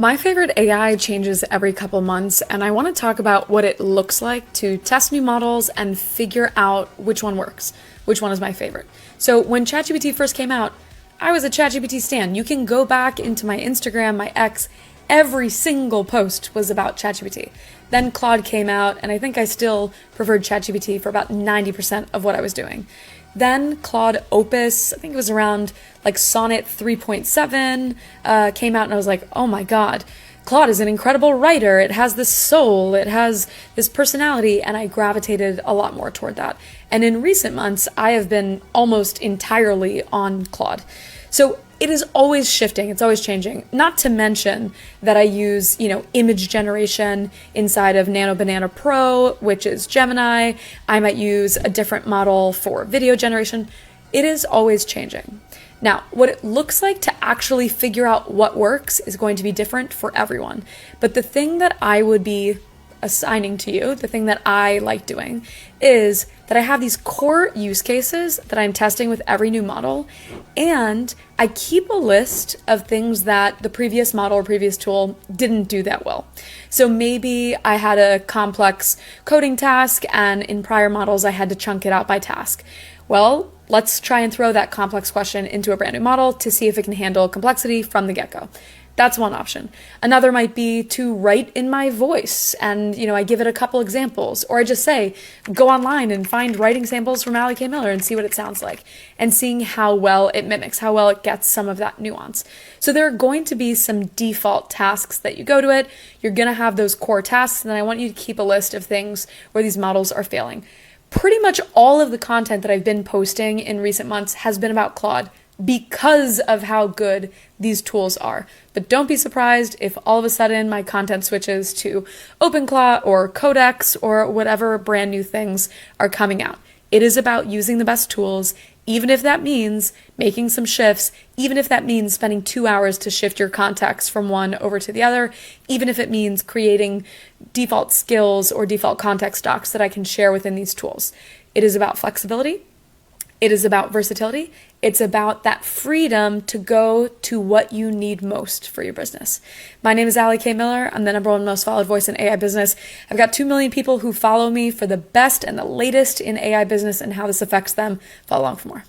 My favorite AI changes every couple months, and I want to talk about what it looks like to test new models and figure out which one works, which one is my favorite. So when ChatGPT first came out, I was a ChatGPT stan. You can go back into my Instagram, my X, every single post was about ChatGPT. Then Claude came out, and I think I still preferred ChatGPT for about 90% of what I was doing. Then Claude Opus, I think it was around like Sonnet 3.7, came out, and I was like, oh my God, Claude is an incredible writer. It has this soul, it has this personality, and I gravitated a lot more toward that. And in recent months, I have been almost entirely on Claude. So it is always shifting, it's always changing. Not to mention that I use, image generation inside of Nano Banana Pro, which is Gemini. I might use a different model for video generation. It is always changing. Now, what it looks like to actually figure out what works is going to be different for everyone. But the thing that I would be assigning to you, the thing that I like doing, is that I have these core use cases that I'm testing with every new model, and I keep a list of things that the previous model or previous tool didn't do that well. So maybe I had a complex coding task, and in prior models I had to chunk it out by task. Well, let's try and throw that complex question into a brand new model to see if it can handle complexity from the get-go. That's one option. Another might be to write in my voice, and I give it a couple examples, or I just say, go online and find writing samples from Allie K. Miller and see what it sounds like, and seeing how well it mimics, how well it gets some of that nuance. So there are going to be some default tasks that you go to it. You're going to have those core tasks, and then I want you to keep a list of things where these models are failing. Pretty much all of the content that I've been posting in recent months has been about Claude, because of how good these tools are. But don't be surprised if all of a sudden my content switches to OpenClaw or Codex or whatever brand new things are coming out. It is about using the best tools, even if that means making some shifts, even if that means spending 2 hours to shift your context from one over to the other, even if it means creating default skills or default context docs that I can share within these tools. It is about flexibility. It is about versatility. It's about that freedom to go to what you need most for your business. My name is Allie K. Miller. I'm the #1 most followed voice in AI business. I've got 2 million people who follow me for the best and the latest in AI business and how this affects them. Follow along for more.